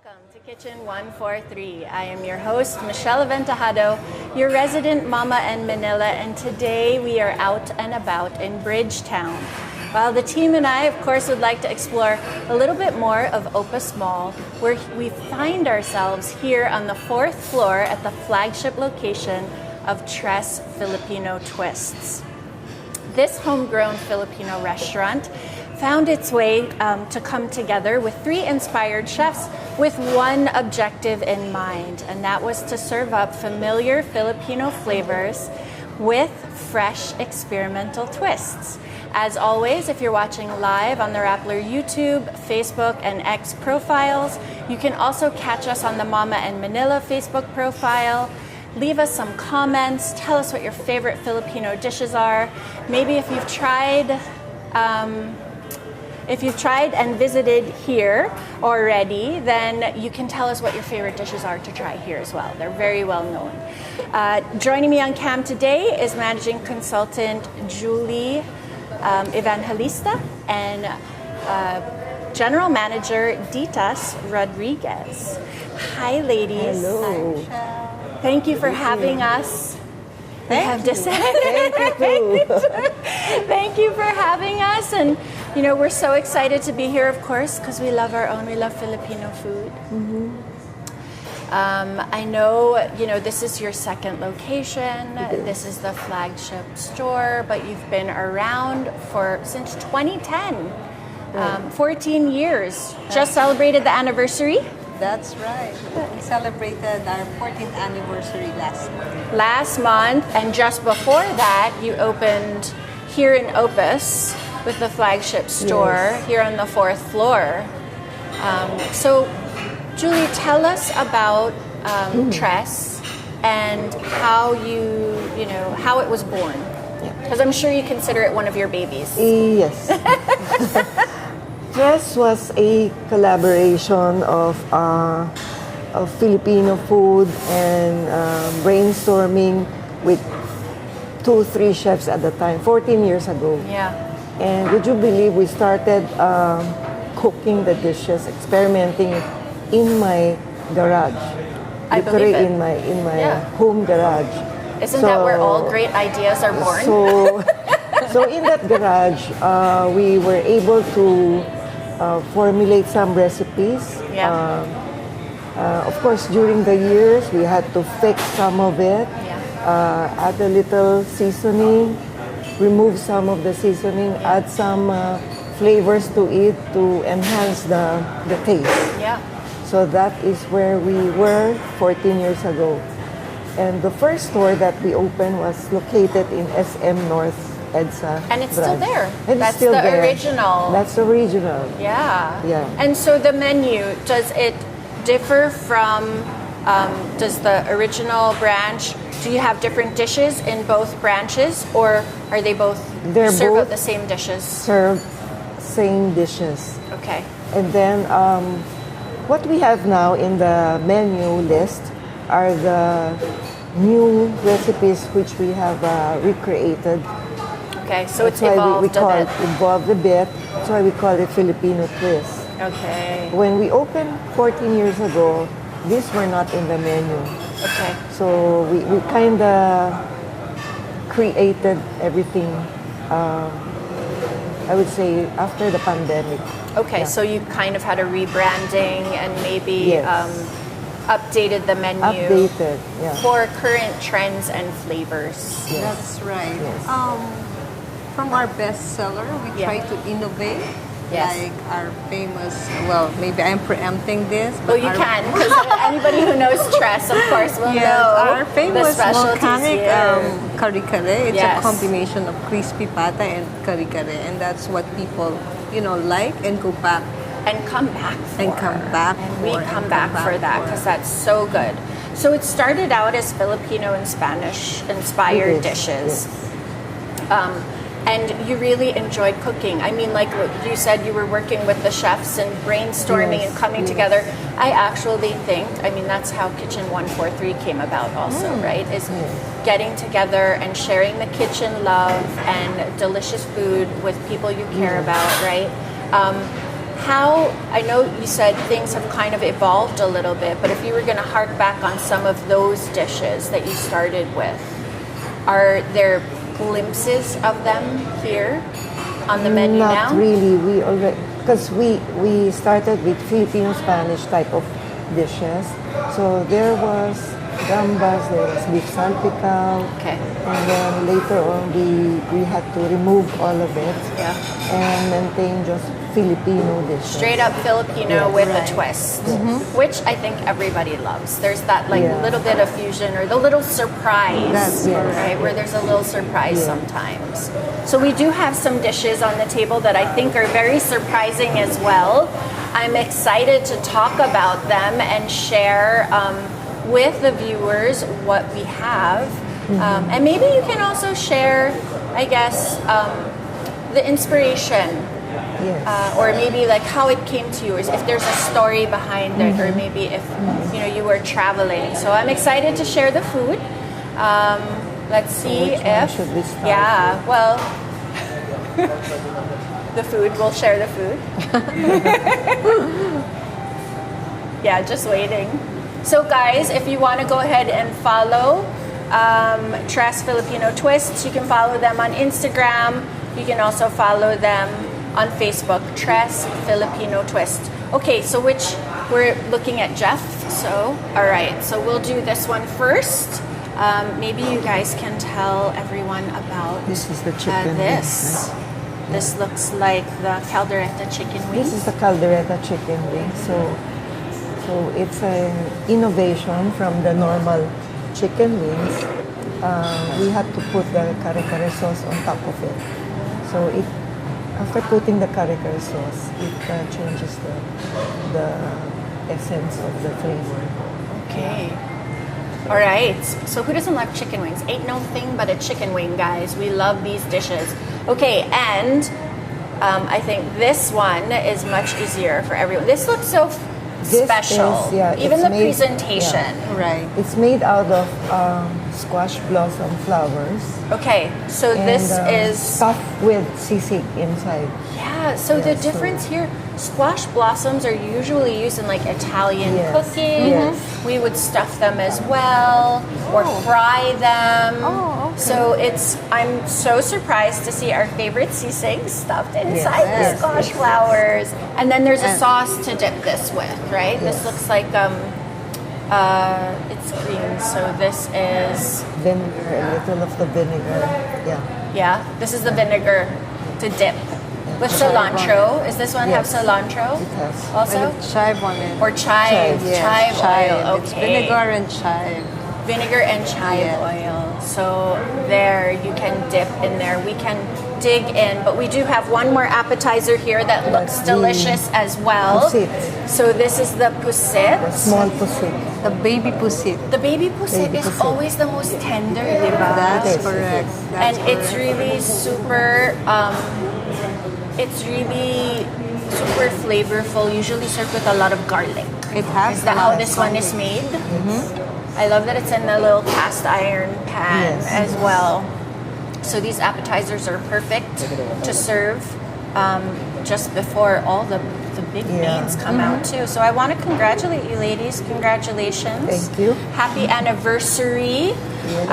Welcome to Kitchen 143. I am your host, Michelle Aventajado, your resident mama in Manila, and today we are out and about in Bridgetown. While the team and I, of course, would like to explore a little bit more of Opus Mall, where we find ourselves here on the 4th floor at the flagship location of Tres Filipino Twists. This homegrown Filipino restaurant found its way to come together with 3 inspired chefs with one objective in mind, and that was to serve up familiar Filipino flavors with fresh experimental twists. As always, if you're watching live on the Rappler YouTube, Facebook, and X profiles, you can also catch us on the Momma in Manila Facebook profile. Leave us some comments. Tell us what your favorite Filipino dishes are. Maybe if you've tried and visited here already, then you can tell us what your favorite dishes are to try here as well. They're very well known. Joining me on cam today is Managing Consultant Julie Evangelista and General Manager Ditas Rodriguez. Hi, ladies. Hello. Thank you for having us. Thank you. Thank you for having us. And, you know, we're so excited to be here, of course, because we love we love Filipino food. Mm-hmm. I know, you know, this is your second location. This is the flagship store, but you've been around since 2010. 14 years. Just celebrated the anniversary. That's right. We celebrated our 14th anniversary last month, and just before that, you opened here in Opus with the flagship store here on the 4th floor. So, Julie, tell us about Tres and how how it was born. Because I'm sure you consider it one of your babies. Yes. Tres was a collaboration of Filipino food and brainstorming with 2-3 chefs at the time, 14 years ago. Yeah. And would you believe we started cooking the dishes, experimenting in my garage. I believe it. In my home garage. Isn't that where all great ideas are born? So in that garage, we were able to formulate some recipes. Yeah. Of course, during the years, we had to fix some of it, add a little seasoning, remove some of the seasoning, add some flavors to it to enhance the taste. Yeah. So that is where we were 14 years ago. And the first store that we opened was located in SM North EDSA. And it's branch. still there. And That's it's still the there. original. That's the original. Yeah. Yeah. And so the menu, does it differ from, does the original branch, do you have different dishes in both branches, or are they both serve both the same dishes? Serve same dishes. Okay. And then what we have now in the menu list are the new recipes which we have recreated. Okay, so That's it's evolved we call a it bit. evolved a bit. That's why we call it Filipino Twists. Okay. When we opened 14 years ago, these were not in the menu. Okay. So we kind of created everything, I would say, after the pandemic. Okay, Yeah. so you kind of had a rebranding and maybe Yes. Updated the menu Updated, yeah. for current trends and flavors. Yes. That's right. Yes. From our bestseller, we Yeah. try to innovate. Yes. Like our famous, well, maybe I'm preempting this. Well, you can, because anybody who knows Tres, of course, will know our famous the specialties volcanic here. Kare. It's Yes. a combination of crispy pata and Kare, and that's what people, like and go back. And come back for. And come back And for, we and come come back back for that, for. because that's so good. So it started out as Filipino and Spanish inspired It is, dishes. yes. And you really enjoyed cooking. I mean, like you said, you were working with the chefs and brainstorming and coming together. I actually think, that's how Kitchen 143 came about also, right? Is getting together and sharing the kitchen love and delicious food with people you care about, right? how, I know you said things have kind of evolved a little bit, but if you were going to hark back on some of those dishes that you started with, are there glimpses of them here on the menu now? Not really. We already, because we started with Filipino Spanish type of dishes. So there was gambas, there was beef salpicao, Okay. and then later on we had to remove all of it Yeah. and maintain just Filipino dishes. Straight up Filipino Yes. with Right. a twist, which I think everybody loves. There's that like Yeah. little bit of fusion or the little surprise, That's correct. right? Where there's a little surprise Yeah. sometimes. So we do have some dishes on the table that I think are very surprising as well. I'm excited to talk about them and share with the viewers what we have. And maybe you can also share, I guess, the inspiration. Yes. Or maybe like how it came to you, or if there's a story behind it, or maybe if you were traveling. So I'm excited to share the food. Let's see which one if should we start yeah, well, the food. We'll share the food. Yeah, just waiting. So guys, if you want to go ahead and follow Tres Filipino Twists, you can follow them on Instagram. You can also follow them on Facebook, Tres Filipino Twist. Okay, so we're looking at Jeff. So, all right, so we'll do this one first. Maybe you guys can tell everyone about This is the chicken this. wings, This looks like the caldereta chicken wing. This is the caldereta chicken wing. So it's an innovation from the normal chicken wings. We had to put the kare-kare sauce on top of it. So after putting the kare-kare sauce, it changes the essence of the flavor. Okay. All right. So who doesn't love chicken wings? Ain't no thing but a chicken wing, guys. We love these dishes. Okay, and I think this one is much easier for everyone. This looks so This special. is, yeah, Even it's the made- presentation. Right. It's made out of squash blossom flowers. Okay, so And, this is stuffed with sisig inside. yeah. So the Yeah, so- difference here, squash blossoms are usually used in like Italian Yes, cooking. yes. We would stuff them as well or fry them. Oh, okay. So I'm so surprised to see our favorite sisig stuffed inside the Yes. squash flowers. And then there's a And- sauce to dip this with, right? This Yes. looks like it's green. So this is Vinegar, a little of the vinegar. Yeah. yeah, this is the vinegar to dip. With cilantro. Is this one have Yes. cilantro? It has. Also? With chive on it. Or chive. Chive. Yes, Chive oil. It's Okay. vinegar and chive. Vinegar and chive Yeah. oil. So there, you can dip in there. We can dig in, but we do have one more appetizer here that looks That's the delicious as well. pusit. So this is the pusit. The small pusit. The baby pusit. The baby pusit Baby is pusit. always the most tender, di ba? That's Yes, correct. yes. And That's it's correct. really super it's really super flavorful, usually served with a lot of garlic. It has Is that a how lot this of one is garlic. made? I love that it's in a little cast iron pan Yes. as well. So these appetizers are perfect to serve just before all the big Yeah. mains come out too. So I want to congratulate you ladies. Congratulations. Thank you. Happy anniversary. Yes.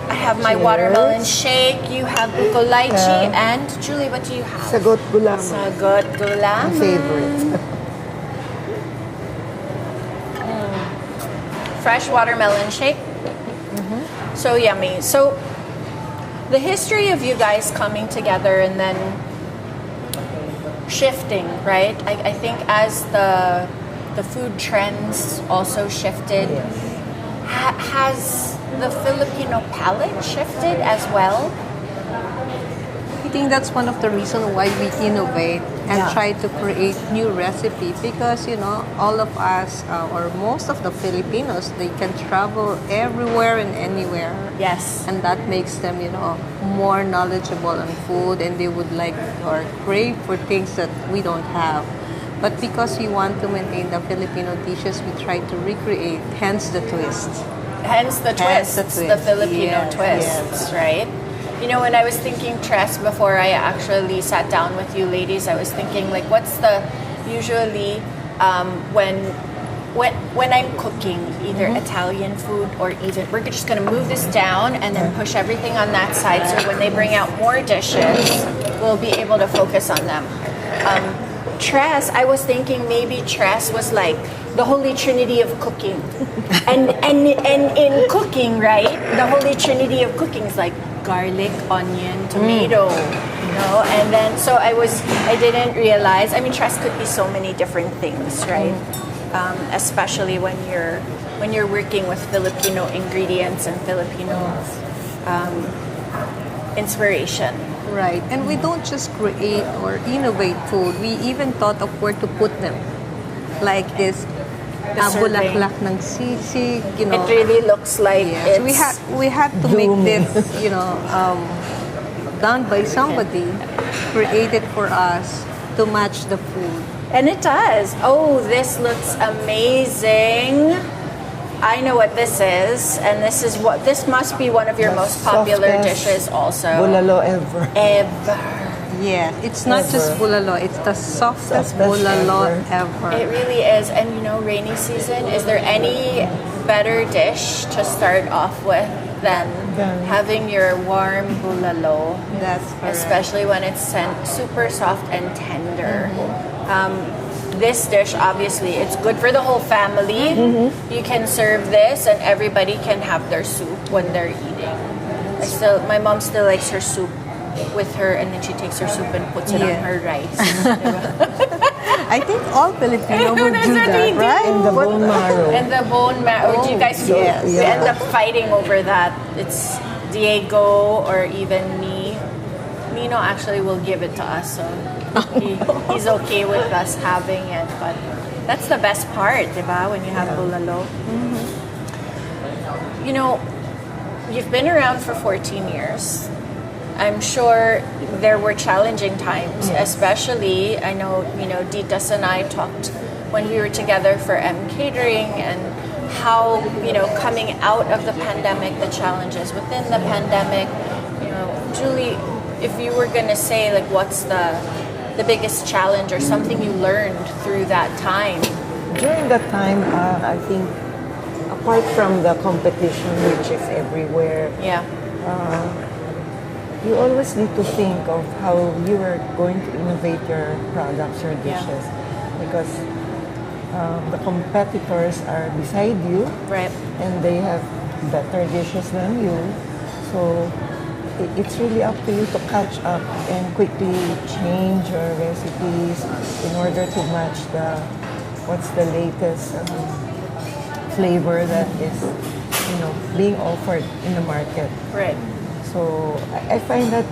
I have my Cheers. watermelon shake. You have buko lychee. Yeah. And Julie, what do you have? Sagot gulam. Sagot My gulaman. favorite. Fresh watermelon shake. So yummy. So the history of you guys coming together and then shifting, right? I think as the food trends also shifted, Yes. has the Filipino palate shifted as well? I think that's one of the reasons why we innovate and Yeah. try to create new recipe because all of us or most of the Filipinos, they can travel everywhere and anywhere. Yes. And that makes them more knowledgeable on food, and they would like or crave for things that we don't have. But because we want to maintain the Filipino dishes, we try to recreate, hence the twist. Hence the Hence twists, the the twist. Filipino Yes, twists, right? You know, when I was thinking Tres before I actually sat down with you ladies, I was thinking like, what's the usually when I'm cooking either Italian food or even we're just gonna move this down and then push everything on that side so when they bring out more dishes, we'll be able to focus on them. Tres, I was thinking maybe Tres was like the holy trinity of cooking, and in cooking, right? The holy trinity of cooking is like garlic, onion, tomato, you know. And then so I didn't realize. I mean, Tres could be so many different things, right? Especially when you're working with Filipino ingredients and Filipino inspiration. Right. And we don't just create or innovate food. We even thought of where to put them. Like this serving. bulaklak ng sisig, you know. It really looks like Yeah. So it's we had to make this, you know, done by somebody, created for us to match the food. and it does. Oh, this looks amazing. I know what this is, and this must be one of your The most popular softest dishes also. Bulalo ever. Ever. Yeah, it's not just Ever. bulalo, it's the softest Softest bulalo ever. ever. It really is. And you know, rainy season, is there any better dish to start off with than Than- having your warm bulalo? That's correct. Especially when it's super soft and tender. This dish, obviously, it's good for the whole family. You can serve this, and everybody can have their soup when they're eating. My mom still likes her soup with her, and then she takes her soup and puts it on Yeah. her rice. I think all Filipino would That's do what we that, do. right? And the bone marrow. And the bone marrow. Do you guys yes. we end up fighting over that? It's Diego or even me. Nino actually will give it to us, so he's okay with us having it. But that's the best part, diba? When you have bulalo. You know, you've been around for 14 years. I'm sure there were challenging times, especially I know, you know, Ditas and I talked when we were together for M Catering and how, you know, coming out of the pandemic, the challenges within the pandemic. You know, Julie, if you were going to say like what's the biggest challenge or something you learned through that time? During that time, I think, apart from the competition, which is everywhere, Yeah. you always need to think of how you are going to innovate your products or Yeah. dishes, because the competitors are beside you, Right. and they have better dishes than you. So it's really up to you to catch up and quickly change your recipes in order to match what's the latest flavor that is, you know, being offered in the market. Right. So I find that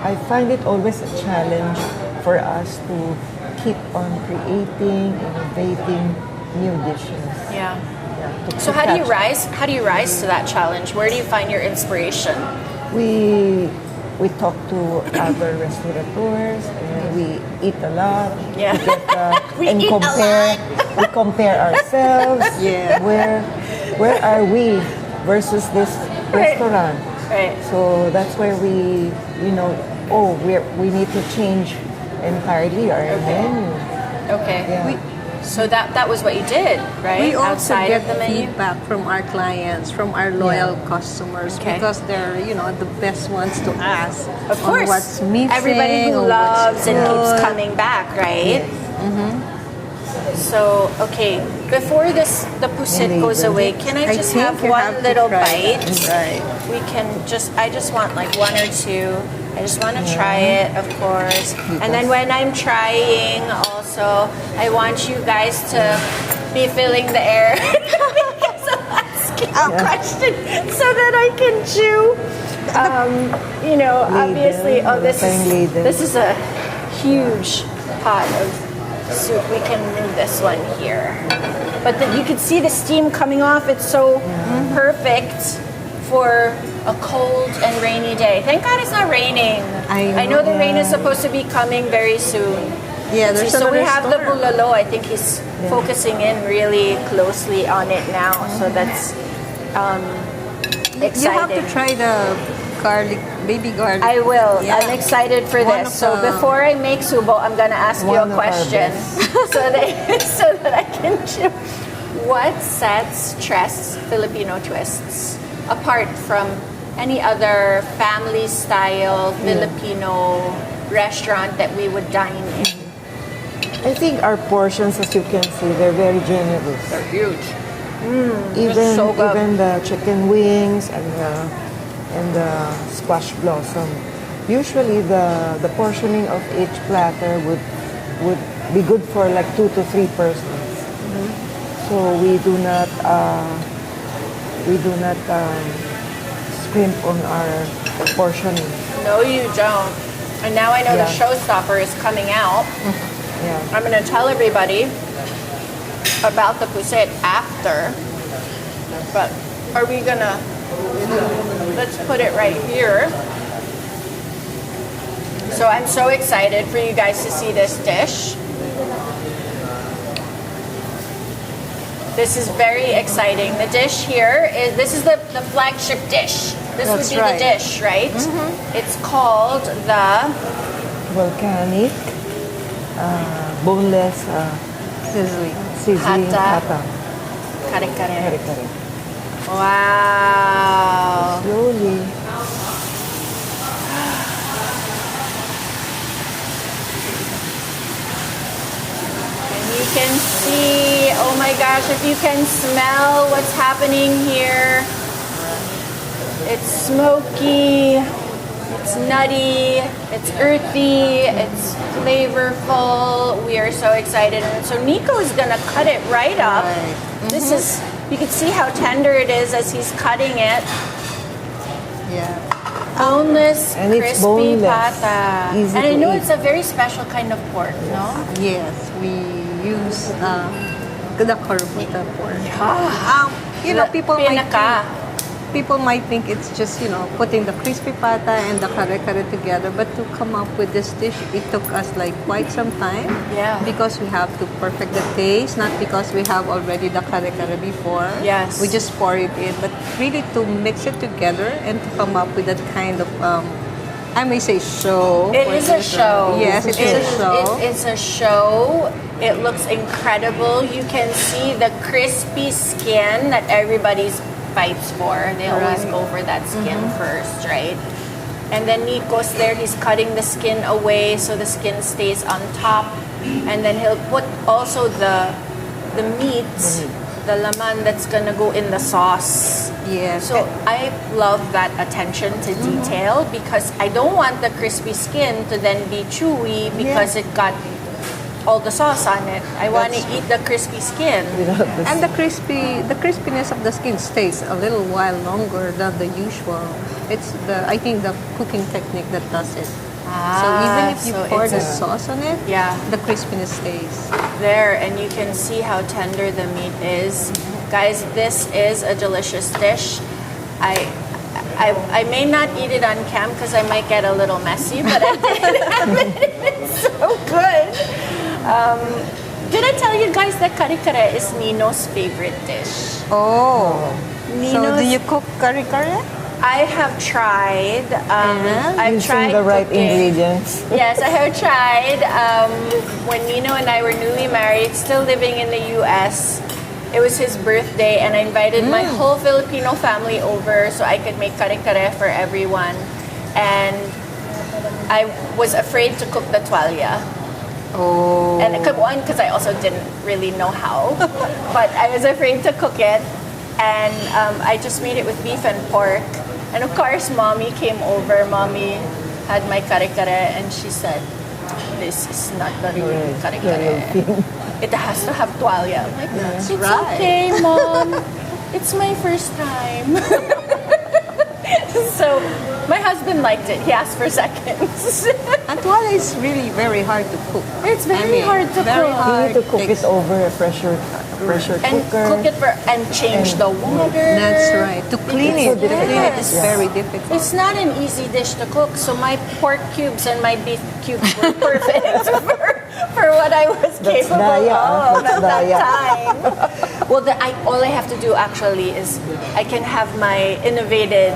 I find it always a challenge for us to keep on creating, innovating new dishes. Yeah. Yeah, So to how do you catch- rise? How do you rise to that challenge? Where do you find your inspiration? We talk to other restaurateurs and we eat a lot. Yeah. We get, We and eat a we compare ourselves. Yeah. Where are we versus this Right. restaurant? Right. So that's where we, you know, we need to change entirely our menu. Okay. Yeah. So that was what you did, right? We also Outside get of the menu. feedback from our clients, from our loyal customers, Okay. because they're, you know, the best ones to ask Of course. on what's missing. Everybody who on loves what's and keeps good. coming back, right? So, okay, before the pusit Maybe goes the- away, can I just think have you one have to little try bite? it. Right. I just want like one or two. I just want to try it, of course. And then when I'm trying also, I want you guys to be filling the air. Because I'm asking a question so that I can chew. You know, obviously, this is a huge pot of soup. We can move this one here. But you can see the steam coming off. It's so perfect for a cold and rainy day. Thank God it's not raining. I know know. the rain is supposed to be coming very soon. Yeah, there's So we another have the storm. bulalo. I think he's focusing in really closely on it now. So that's You have to exciting. try the garlic, baby garlic. I will. Yeah. I'm excited for One this. of So the- before I make subo, I'm gonna ask you a One of our question so that I can choose. What sets Tres Filipino Twists apart from any other family style Filipino restaurant that we would dine in? I think our portions, as you can see, they're very generous. They're huge. Even so good. even the chicken wings and the squash blossom. Usually the portioning of each platter would be good for like 2 to 3 persons. So we do not scrimp on our portioning. No, you don't. And now I know the Yeah. showstopper is coming out. Yeah. I'm gonna tell everybody about the puset after. But are we gonna? Let's put it right here. So I'm so excited for you guys to see this dish. This is very exciting. The dish here is, this is the flagship dish. This That's would be right. the dish, right? It's called the Volcanic, boneless Sizzling. sizzling Hata. hata. kare kare. Kare-kare. Wow. Slowly. And you can see, oh my gosh, if you can smell what's happening here. It's smoky, it's nutty, it's earthy, it's flavorful. We are so excited. So Nico is gonna cut it right up. Right. This is, you can see how tender it is as he's cutting it. Yeah. Boneless, And it's crispy boneless. pata. Easy And I to know eat. it's a very special kind of pork, no? Yes, we use the carbuta pork. You know, people might think it's just, you know, putting the crispy pata and the kare-kare together, but to come up with this dish, it took us like quite some time. Yeah. Because we have to perfect the taste, not because we have already the kare-kare before. Yes. We just pour it in, but really to mix it together and to come up with that kind of, I may say show. It for is a this, show. Yes, it is a show. It's a show. It looks incredible. You can see the crispy skin that everybody's fights for. They always Right. go for that skin first, right? And then Nico's there, he's cutting the skin away so the skin stays on top. And then he'll put also the meat, the laman that's gonna go in the sauce. Yes. So I love that attention to detail because I don't want the crispy skin to then be chewy because it got all the sauce on it. I want to eat the crispy skin. Without the And the crispiness of the skin stays a little while longer than the usual. It's I think the cooking technique that does it. So even if you so pour it's the a- sauce on it, Yeah. the crispiness stays. There, and you can see how tender the meat is. Guys, this is a delicious dish. I may not eat it on cam because I might get a little messy, but I did have it. It's so good. Did I tell you guys that kare kare is Nino's favorite dish? Oh. So Nino's, do you cook kare-kare? I have tried. I've using tried the right cooking. ingredients. Yes, I have tried. When Nino and I were newly married, still living in the U.S., it was his birthday, and I invited my whole Filipino family over so I could make kare-kare for everyone. And I was afraid to cook the tualya. Oh. And one, because I also didn't really know how. But I was afraid to cook it. And I just made it with beef and pork. And of course, Mommy came over. Mommy had my kare-kare and she said, this is not the real kare-kare. It has to have tualya. I'm like, it's right. okay, Mom. It's my first time. So my husband liked it. He asked for seconds. Antuala is really very hard to cook. It's very hard to very cook. You need to cook Takes- it over a pressure And cooker. cook it and change the water. That's right. To clean It's so it, to clean it is difficult. very difficult. It's not an easy dish to cook, so my pork cubes and my beef cubes were perfect for what I was That's capable daya, of that's at that daya. time. Well, all I have to do actually is I can have my innovated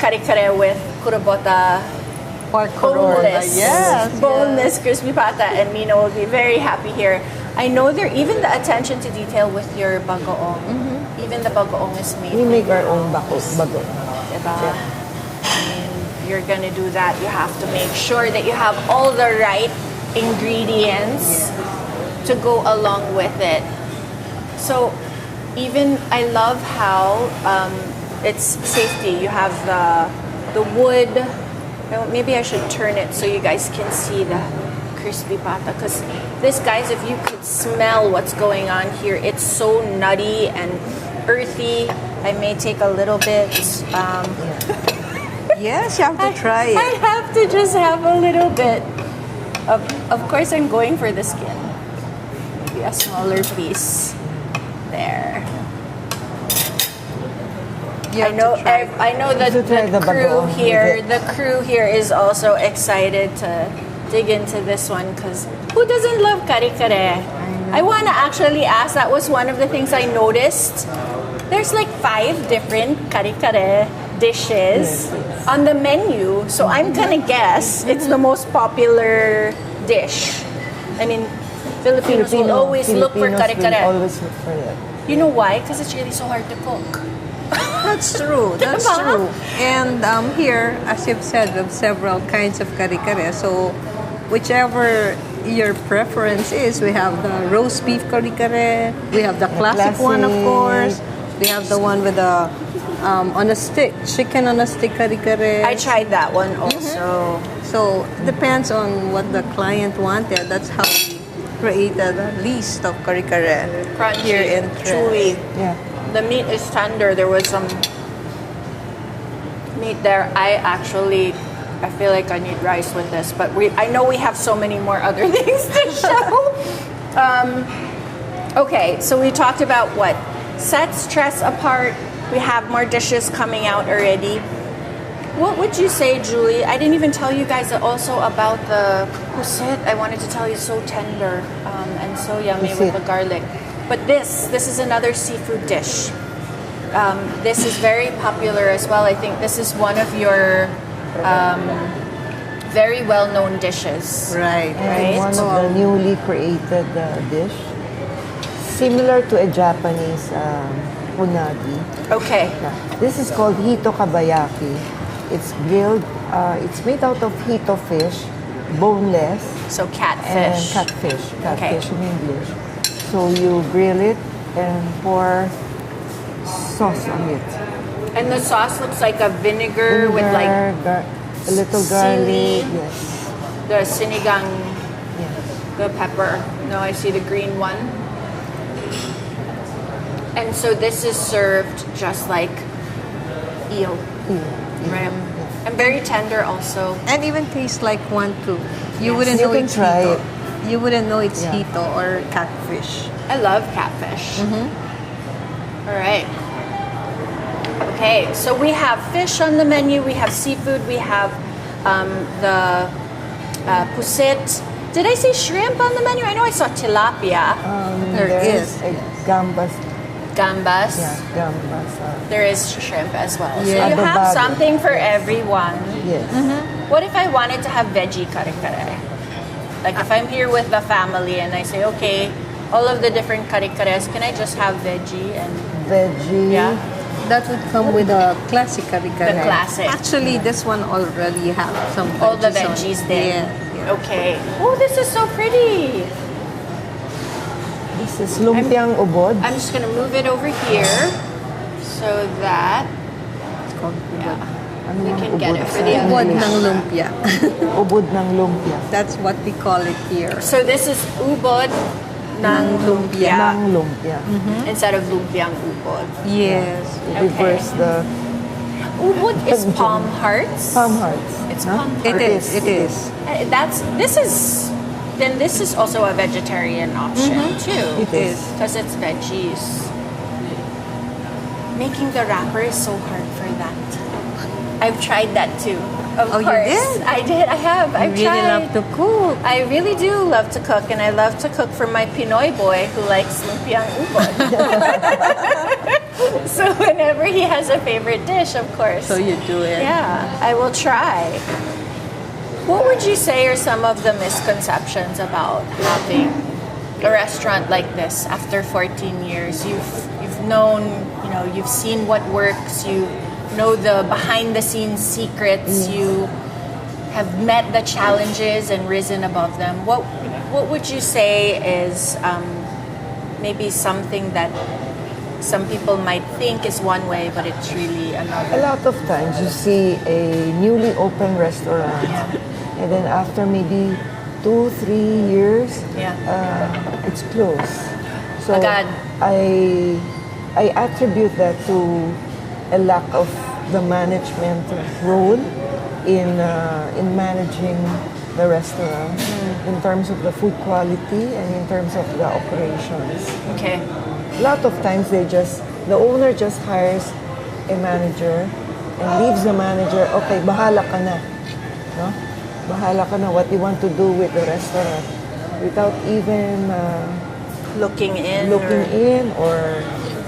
kare-kare with kurabota Or boneless. Yes. Boneless crispy pata, and Mina will be very happy here. I know there even the attention to detail with your bagoong. Even the bagoong is made. We make our own bago. Diba? And you're gonna do that, you have to make sure that you have all the right ingredients to go along with it. So even I love how it's safety. You have the wood. Maybe I should turn it so you guys can see the crispy pata. Because this, guys, if you could smell what's going on here, it's so nutty and earthy. I may take a little bit. Yes, you have to try it. I have to just have a little bit. Of course, I'm going for the skin. Maybe a smaller piece. There. You have to try it. I know that You have to try the the crew bagoong here, with it. the crew here is also excited to dig into this one because who doesn't love kare-kare? I want to actually ask. That was one of the things I noticed. There's like 5 different kare-kare dishes on the menu, so I'm gonna guess it's the most popular dish. I mean, Filipinos will always look for Filipinos will kare-kare. always look for that. You know why? Because it's really so hard to cook. That's true. That's Diba? true. And here, as you've said, we have several kinds of kare-kare. So, whichever your preference is, we have the roast beef kare-kare. We have the classic one, of course. We have the one with the on a stick, chicken on a stick kare-kare. I tried that one also. So, it depends on what the client wanted. That's how we created a list of kare-kare Crunchy, here in chewy. Yeah. The meat is tender. There was some meat there. I feel like I need rice with this, but I know we have so many more other things to show. Okay, so we talked about what sets Tres apart. We have more dishes coming out already. What would you say, Julie? I didn't even tell you guys also about the pusit. I wanted to tell you, so tender and so yummy with the garlic. But this is another seafood dish. This is very popular as well. I think this is one of your very well-known dishes. Right. And one of the newly created dish, similar to a Japanese unagi. Okay. Yeah. This is called hito kabayaki. It's grilled. It's made out of hito fish, boneless, So and catfish. catfish in English. So you grill it and pour sauce on it. And the sauce looks like a vinegar with like a little sili. garlic. Yes. the sinigang, Yes. the pepper. No, I see the green one. And so this is served just like eel, right? And very tender also. And even tastes like one too. You Yes. wouldn't You know can it's try hito. it. You wouldn't know it's Yeah. hito or catfish. I love catfish. All right. Okay, so we have fish on the menu, we have seafood, we have the pusit. Did I say shrimp on the menu? I know I saw tilapia, There There's is. a gambas. gambas. Yeah, gambas. There is shrimp as well. So Yeah. you have Adobo. something for everyone. Yes. What if I wanted to have veggie kare-kare? Like if I'm here with the family and I say, okay, all of the different kare-kares, can I just have veggie and Veggie. yeah? That would come with a classic kare-kare. The classic. Actually, this one already have some veggies All the on veggies it. there. Yeah. Okay. Oh, this is so pretty. This is lumpiang ubod. I'm just gonna move it over here so that It's called ubod. Ano we yung can get ubod it for sa the Ubod English? ng lumpia. Ubod ng lumpia. That's what we call it here. so this is ubod ng lumpia Ng lumpia. instead of lumpiang ubod. Yes. Reverse the Ubod is palm hearts. palm hearts. It's Huh? palm It hearts. is. It is. This is also a vegetarian option too. It is. Because it's veggies. Making the wrapper is so hard for that. I've tried that too. Of Oh, you course. did? I did. I have. I I've really tried. love to cook. I really do love to cook, and I love to cook for my Pinoy boy who likes lumpiang ubod. So whenever he has a favorite dish, of course. So you do it. Yeah, I will try. What would you say are some of the misconceptions about having a restaurant like this after 14 years? You've known, you've seen what works, you know the behind the scenes secrets, you have met the challenges and risen above them. What would you say is maybe something that some people might think is one way, but it's really another? A lot of times you see a newly opened restaurant, and then after maybe 2-3 years, it's closed. So Agad. I attribute that to a lack of the management role in managing the restaurant, in terms of the food quality and in terms of the operations. Okay. A lot of times the owner just hires a manager and leaves the manager, okay, bahala ka na. No? Bahala ka na what you want to do with the restaurant without even Looking in or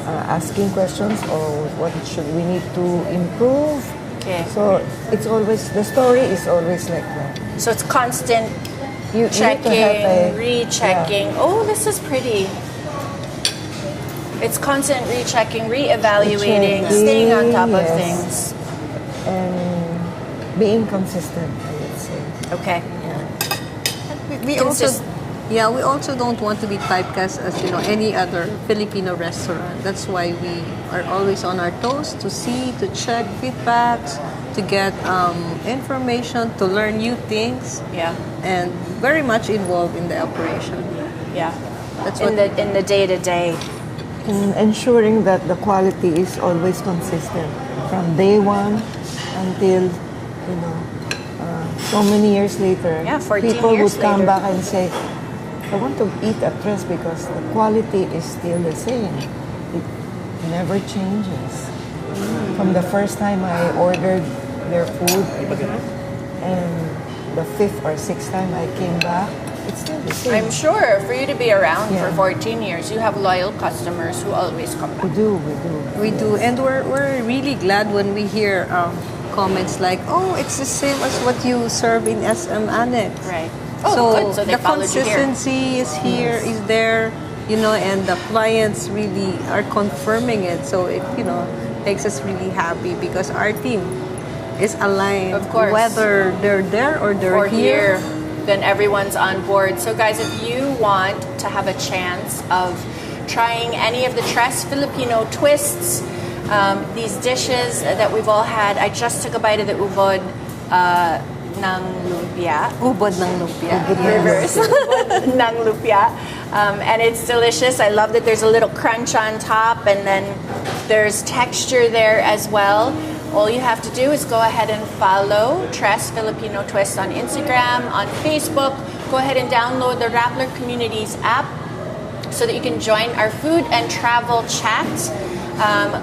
asking questions or what should we need to improve. Okay. So it's always, the story is always like that. So it's constant You need to checking, have rechecking. Oh, this is pretty. It's constant rechecking, reevaluating, Checking, staying on top of yes. things. And being consistent, I would say. Okay. We also don't want to be typecast as any other Filipino restaurant. That's why we are always on our toes to see, to check feedbacks, to get information, to learn new things. Yeah. And very much involved in the operation. Yeah. That's in the day to day. In ensuring that the quality is always consistent from day one until so many years later. Yeah, 14 people years would come later. back and say, I want to eat at Tres because the quality is still the same. It never changes. From the first time I ordered their food and the 5th or 6th time I came back, it's still the same. I'm sure for you to be around Yeah. for 14 years, you have loyal customers who always come back. We do. We do, and we're really glad when we hear comments like, "Oh, it's the same as what you serve in SM Annex." Right. So, Oh, good. So they the followed you here. consistency is here, is there, and the clients really are confirming it. So it makes us really happy because our team is aligned. Of course. Whether they're there or they're Or here, then everyone's on board. So guys, if you want to have a chance of trying any of the Tres Filipino Twists, these dishes that we've all had, I just took a bite of the ubod ng lumpia. Ubod ng lumpia. Reverse. Ubod ng lumpia. And it's delicious. I love that there's a little crunch on top and then there's texture there as well. All you have to do is go ahead and follow Tres Filipino Twist on Instagram, on Facebook. Go ahead and download the Rappler Communities app so that you can join our food and travel chat.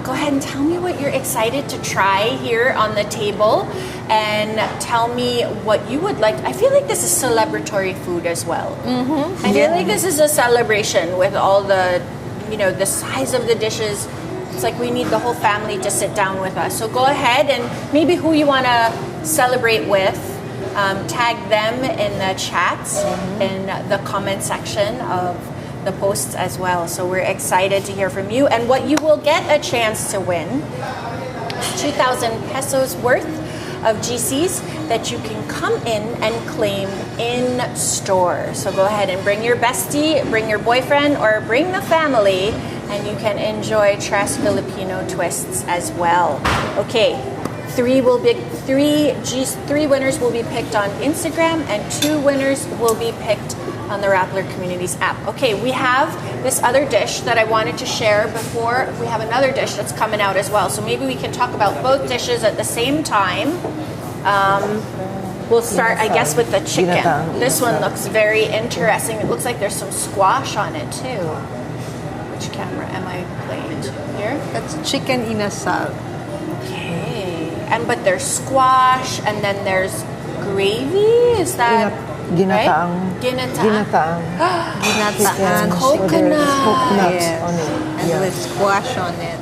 Go ahead and tell me what you're excited to try here on the table and tell me what you would like. I feel like this is celebratory food as well. Mm-hmm. I feel like this is a celebration with all the, the size of the dishes. It's like we need the whole family to sit down with us. So go ahead and maybe who you want to celebrate with, tag them in the chats, in the comment section of the posts as well. So we're excited to hear from you. And what you will get a chance to win is 2,000 pesos worth of GCs that you can come in and claim in store. So go ahead and bring your bestie, bring your boyfriend, or bring the family, and you can enjoy Tres Filipino Twists as well. Okay, three winners will be picked on Instagram, and 2 winners will be picked on the Rappler Communities app. Okay, we have this other dish that I wanted to share before we have another dish that's coming out as well. So maybe we can talk about both dishes at the same time. We'll start, I guess, with the chicken. This one looks very interesting. It looks like there's some squash on it too. Which camera am I playing to here? That's chicken inasal. Okay. But there's squash and then there's gravy. Is that Ginataang. right? Ginataang. Ginataang. Ginataang Coconut. Coconuts Yes. on it. And with squash on it.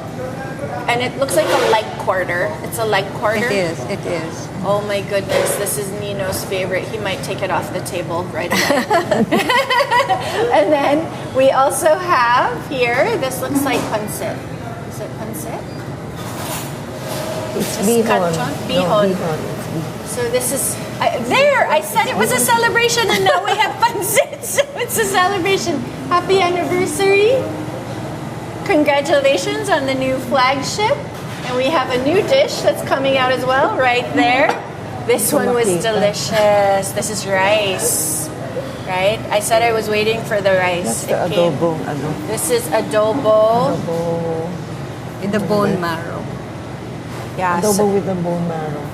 and it looks like a leg quarter. It's a leg quarter. It is. Oh my goodness, this is Nino's favorite. He might take it off the table right away. And then we also have here, this looks like pancit. Is it pancit? It's Just bihon. canton? No, Bihon. bihon. It's bihon. So this is, I said it was a celebration and now we have pancit. So it's a celebration. Happy anniversary. Congratulations on the new flagship. And we have a new dish that's coming out as well, right there. This one was delicious. This is rice, right? I said I was waiting for the rice. That's the It came. adobo. This is adobo. Adobo. In the bone marrow. Yeah, Adobo with the bone marrow.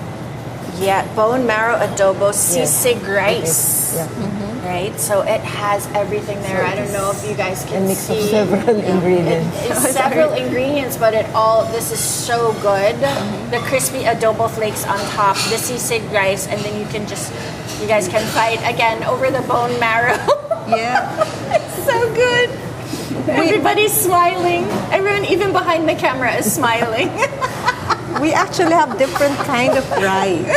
yeah, bone marrow adobo, sisig It rice. is, yeah. Right, so it has everything there. I don't know if you guys A can mix see. of several ingredients. It's several ingredients, but this is so good. The crispy adobo flakes on top, the sisig rice, and then you guys can fight again over the bone marrow. Yeah. It's so good. Everybody's smiling. Everyone, even behind the camera, is smiling. We actually have different kind of rice.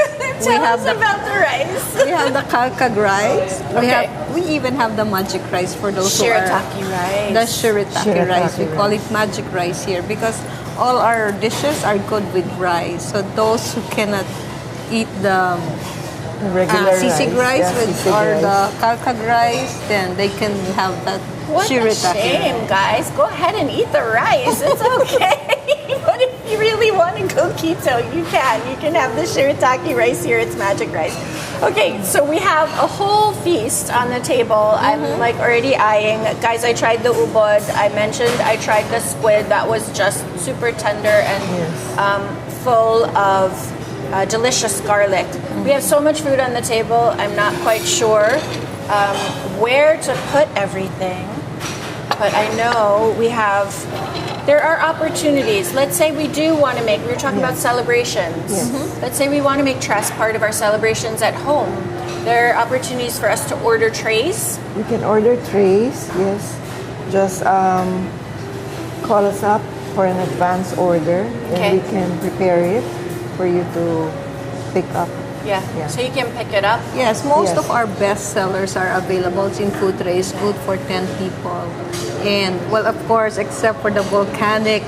Tell us about the rice. We have the kalkag rice. Okay. We even have the magic rice for those who are Shirataki rice. the shirataki rice. We Shirataki call it magic rice here because all our dishes are good with rice. So those who cannot eat the The regular sisig rice yeah, with sisig or rice. the kalkag rice, then they can have that What a shirataki. shame, guys. Go ahead and eat the rice. It's okay. But if you really want to go keto, you can. You can have the shirataki rice here. It's magic rice. Okay, so we have a whole feast on the table. I'm like already eyeing. Guys, I tried the ubod. I mentioned I tried the squid. That was just super tender and full of delicious garlic. We have so much food on the table. I'm not quite sure where to put everything. But I know there are opportunities. Let's say we do want to we were talking about celebrations. Yes. Let's say we want to make Tres part of our celebrations at home. There are opportunities for us to order trays. You can order trays, yes. Just call us up for an advance order Okay. and we can prepare it for you to pick up. Yeah. Yeah. So you can pick it up. Yes, most Yes. of our best sellers are available in food trays, good for 10 people. And, well, of course, except for the volcanic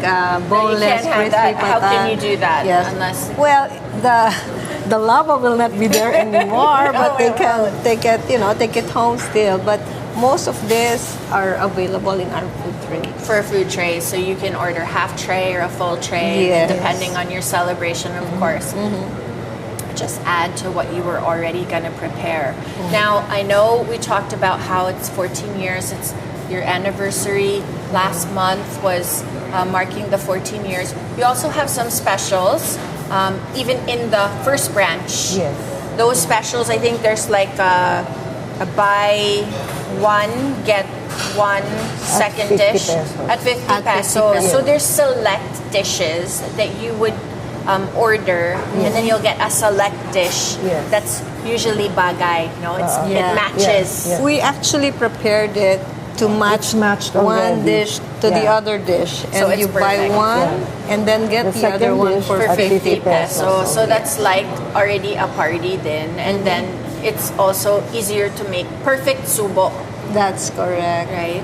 boneless can't have crispy that. How can patan. you do that Yes. unless- Well, the lava will not be there anymore, but No, they it can won't. take it home still. But most of this are available in our food tray. For food trays, so you can order half tray or a full tray, Yes. depending on your celebration, of course. Just add to what you were already going to prepare. Now, I know we talked about how it's 14 years. It's your anniversary. Last month was marking the 14 years. You also have some specials, even in the first branch. Yes. Those specials, I think there's like a buy one, get one second 50 dish pesos. at 50 At 50 pesos. pesos. So there's select dishes that you would order, and then you'll get a select dish Yes. that's usually bagay. It Yeah. matches. Yeah. We actually prepared it to match It's matched one already. dish to the Yeah. other dish. So And it's you buy perfect. one and then get The the other second one dish for For at 50 50 pesos. pesos. So that's like already a party then. And then it's also easier to make perfect subo, That's correct. right?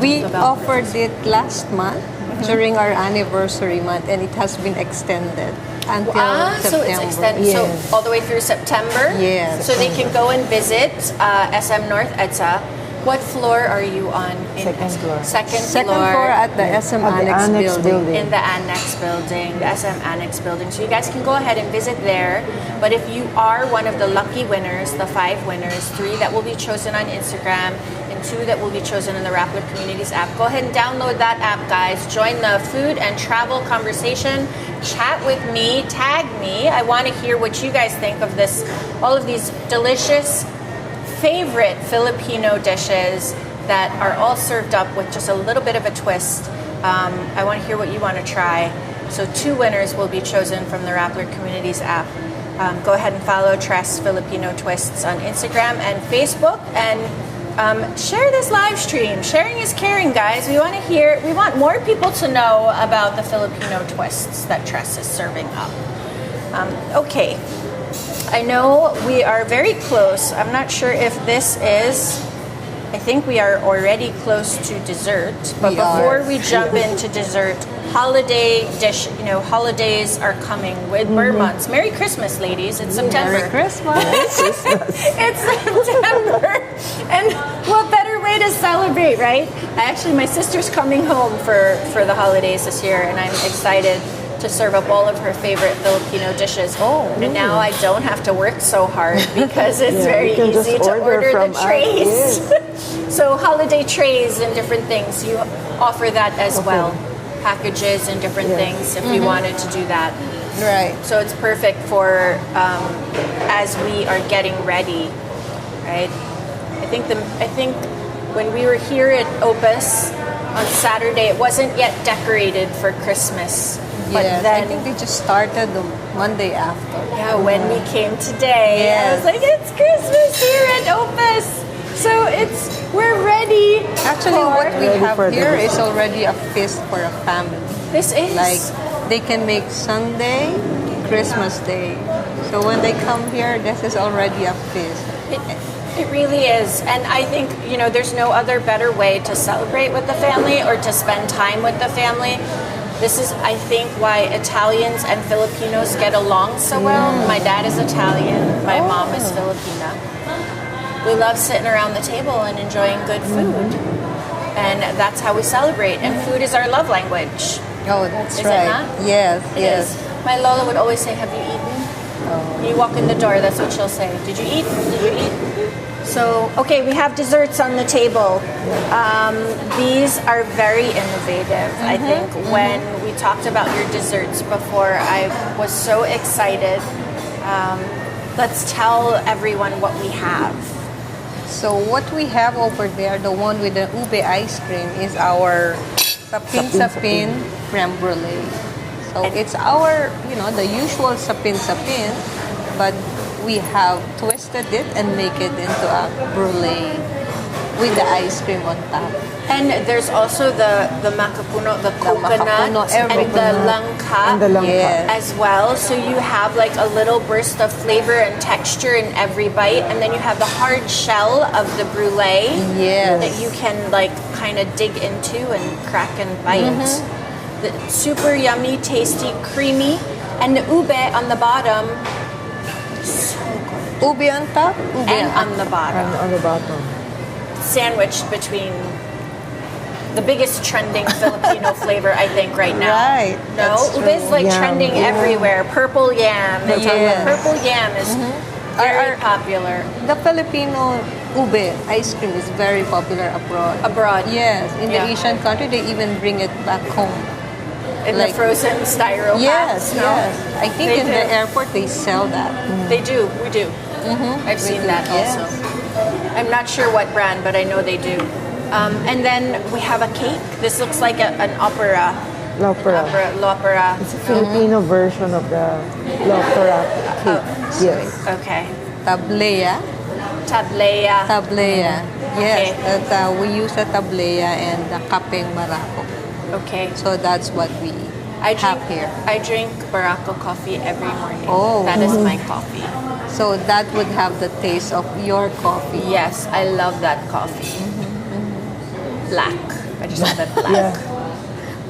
We talked about offered it last month during our anniversary month, and it has been extended until September. so it's extended. Yes. So all the way through September. Yes. So they can go and visit SM North EDSA. What floor are you on? Second floor. Second Second floor at the SM At the Annex, Annex building. building. in the Annex building, the SM Annex building. So you guys can go ahead and visit there. But if you are one of the lucky winners, the 5 winners, 3 that will be chosen on Instagram and 2 that will be chosen in the Rappler Communities app, go ahead and download that app, guys. Join the food and travel conversation. Chat with me, tag me. I want to hear what you guys think of this, all of these delicious favorite Filipino dishes that are all served up with just a little bit of a twist. I want to hear what you want to try. So 2 winners will be chosen from the Rappler Communities app. Go ahead and follow Tres Filipino Twists on Instagram and Facebook, and Share this live stream. Sharing is caring, guys. We want more people to know about the Filipino twists that Tres is serving up. Okay, I know we are very close. I'm not sure if this is, I think we are already close to dessert. But before we jump into dessert, holiday dish, holidays are coming with Burr months. Merry Christmas, ladies. It's September. Merry Christmas. It's September. And what better way to celebrate, right? My sister's coming home for the holidays this year, and I'm excited to serve up all of her favorite Filipino dishes. And now I don't have to work so hard because it's very easy to order the trays. So holiday trays and different things, you offer that as well. Packages and different things if we wanted to do that. Right. So it's perfect for as we are getting ready, right? I think when we were here at Opus on Saturday, it wasn't yet decorated for Christmas. But then, I think they just started the Monday after. Yeah, when we came today, I was like, it's Christmas here at Opus. So we're ready. Actually, what we have here is already a feast for a family. This is. Like, they can make Sunday, Christmas Day. So when they come here, this is already a feast. It really is. And I think, there's no other better way to celebrate with the family or to spend time with the family. This is, I think, why Italians and Filipinos get along so well. My dad is Italian. My mom is Filipina. We love sitting around the table and enjoying good food. And that's how we celebrate. And food is our love language. Oh, that's Is right. it not? Yes, It yes. is. My Lola would always say, have you eaten? You walk in the door, that's what she'll say. Did you eat? Did you eat? So, okay, we have desserts on the table. These are very innovative. I think when we talked about your desserts before, I was so excited. Let's tell everyone what we have. So what we have over there, the one with the ube ice cream, is our sapin creme brulee. So it's our, the usual sapin, but we have twisted it and make it into a brulee with the ice cream on top. And there's also the makapuno, the coconut, and the langka as well. So you have like a little burst of flavor and texture in every bite, and then you have the hard shell of the brulee that you can like kind of dig into and crack and bite. The super yummy, tasty, creamy, and the ube on the bottom. So good. Ube on top, and on the bottom. And on the bottom. Sandwiched between the biggest trending Filipino flavor, I think, right now. Right. No, ube is like trending everywhere. Purple yam. Purple yam is very popular. The Filipino ube ice cream is very popular abroad. Yes, in the Asian country, they even bring it back home. In the frozen styro packs? Yes. I think in the airport they sell that. They do. We do. I've seen that also. I'm not sure what brand, but I know they do. And then we have a cake. This looks like an opera. L'opera. It's a Filipino version of the l'opera cake. Yes. Okay. Tablea. Yes. Okay. That, we use the tablea and the kapeng barako. Okay. So that's what we have here. I drink Barako coffee every morning. Oh. That is my coffee. So that would have the taste of your coffee. Yes, I love that coffee. Black. I just love it black.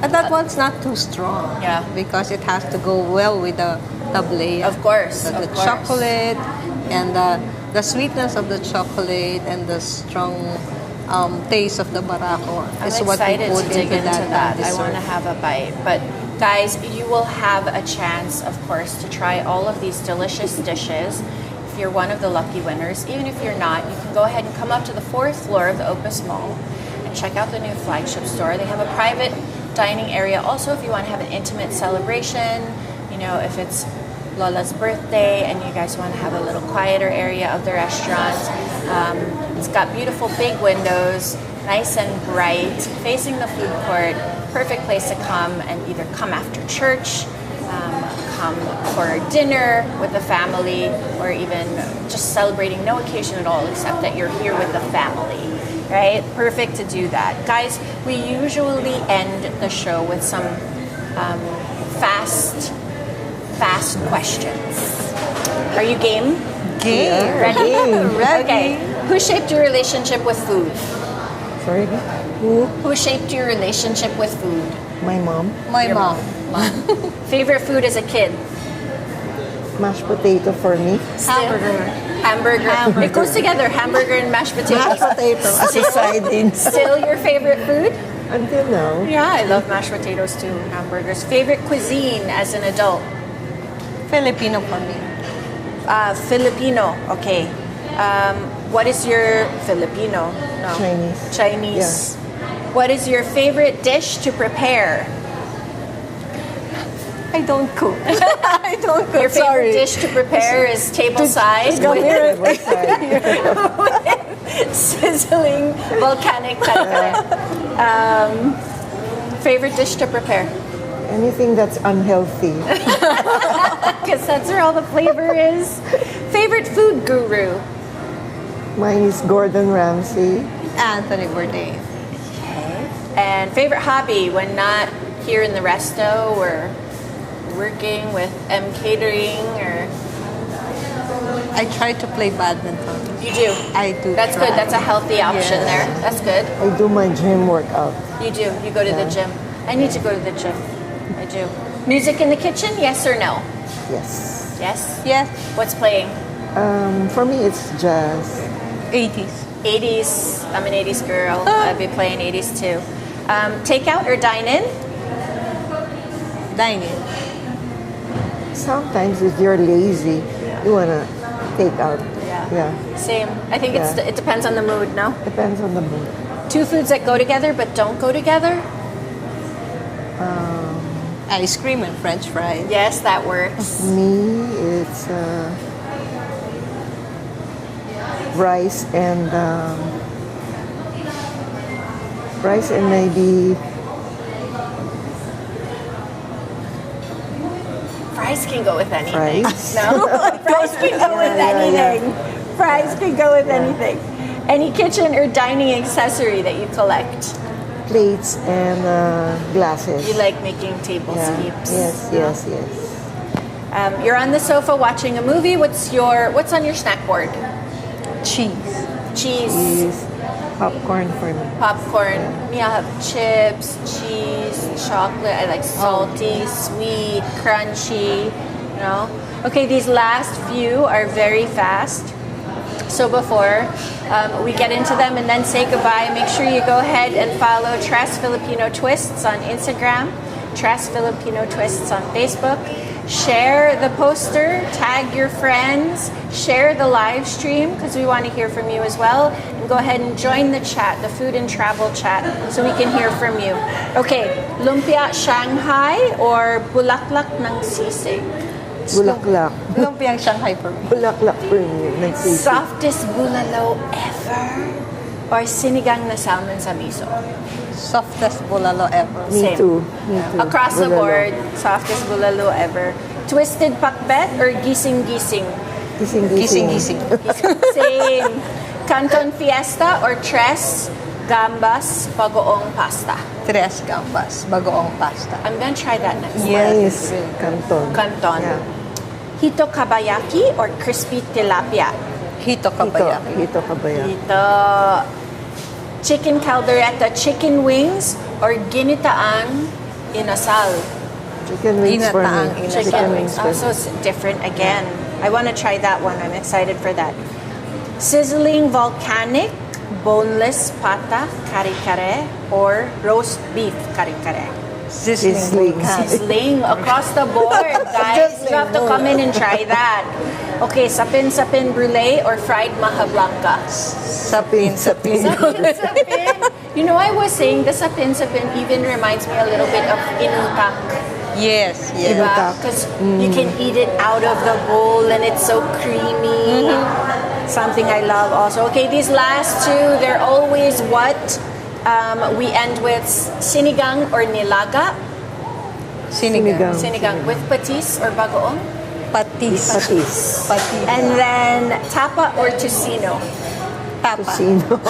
But that one's not too strong. Yeah. Because it has to go well with the tablea. Of course. So the chocolate and the sweetness of the chocolate and the strong taste of the barako is what we put to dig into that. I dessert. want to have a bite. But guys, you will have a chance, of course, to try all of these delicious dishes. If you're one of the lucky winners, even if you're not, you can go ahead and come up to the 4th floor of the Opus Mall and check out the new flagship store. They have a private dining area. Also, if you want to have an intimate celebration, if it's Lola's birthday and you guys want to have a little quieter area of the restaurant. It's got beautiful big windows, nice and bright, facing the food court. Perfect place to come and either come after church, come for dinner with the family, or even just celebrating no occasion at all except that you're here with the family, right? Perfect to do that. Guys, we usually end the show with some fast questions. Are you game? Game. Ready? Ready. Okay. Who shaped your relationship with food? Sorry again? Who shaped your relationship with food? My mom. My mom. Favorite food as a kid? Mashed potato for me. Hamburger. It goes together, hamburger and mashed potatoes. Mashed potato as a side Still your favorite food? Until now. Yeah, I love mashed potatoes too, hamburgers. Favorite cuisine as an adult? Filipino for me. Filipino, okay. What is your Filipino? No. Chinese. What is your favorite dish to prepare? I don't cook. I don't cook. Your favorite Sorry. dish to prepare is tableside with sizzling volcanic kare. Favorite dish to prepare? Anything that's unhealthy. Because that's where all the flavor is. Favorite food guru? Mine is Gordon Ramsay. Anthony Bourdain. And favorite hobby when not here in the resto or working with M Catering or... I try to play badminton. You do? I do. That's try. good. That's a healthy option there. That's good. I do my gym workout. You do. You go to the gym. I need to go to the gym. I do. Music in the kitchen, yes or no? Yes. Yes? Yes. What's playing? For me, it's jazz. 80s. 80s. I'm an 80s girl. I'd be playing 80s too. Takeout or dine in? Dine in. Sometimes if you're lazy, you want to take out. Yeah. Same. I think it depends on the mood, no? Depends on the mood. Two foods that go together but don't go together? Ice cream and French fries. Yes, that works. Me, it's rice and maybe Fries can go with anything. Fries. No? Fries can go with anything. Fries can go with anything. Any kitchen or dining accessory that you collect? plates and glasses. You like making tablescapes? Yes. You're on the sofa watching a movie. What's on your snack board? Cheese. Cheese. Popcorn for me. Popcorn. Me, I have chips, cheese, chocolate. I like salty, sweet, crunchy. You know. Okay, these last few are very fast. So before we get into them and then say goodbye, make sure you go ahead and follow Tres Filipino Twists on Instagram, Tres Filipino Twists on Facebook. Share the poster, tag your friends, share the live stream because we want to hear from you as well. And go ahead and join the chat, the food and travel chat, so we can hear from you. Okay, lumpia Shanghai or bulaklak ng sisig? Bulaklak. Lumpiang Shanghai for me. Bulaklak for me. Nagsisig. Softest bulalo ever or sinigang na salmon sa miso? Softest bulalo ever. Me Same. too. Across the Bulalo. board, softest bulalo ever. Twisted pakbet or gising-gising? Gising. Same. Canton Fiesta or Tres Gambas Bagoong Pasta? Tres gambas, bagoong pasta. I'm gonna try that next time. Mine is canton. Canton. Yeah. Hito kabayaki or crispy tilapia? Hito kabayaki. Hito kabayaki. Hito. Chicken caldereta, chicken wings or ginitaang inasal? Chicken wings for Ginataang me. inasal. Chicken wings for So me. it's different again. I want to try that one. I'm excited for that. Sizzling volcanic, boneless pata, kare-kare, or roast beef kare-kare? Sizzling. Sizzling across the board, guys. You have to come in and try that. Okay, sapin brulee or fried maja blanca? Sapin. Sapin. You know, I was saying the sapin even reminds me a little bit of inutak. Yes. Because you can eat it out of the bowl and it's so creamy. Something I love also. Okay, these last two, they're always what? We end with sinigang or nilaga. Sinigang. Sinigang with patis or bagoong. Patis. Patis. Patis. And then tapa or tocino. Tapa. Sino?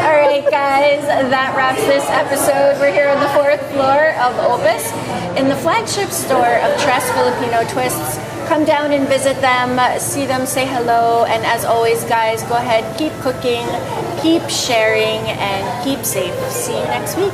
All right, guys, that wraps this episode. We're here on the 4th floor of Opus in the flagship store of Tres Filipino Twists. Come down and visit them, see them, say hello, and as always, guys, go ahead, keep cooking, keep sharing, and keep safe. See you next week.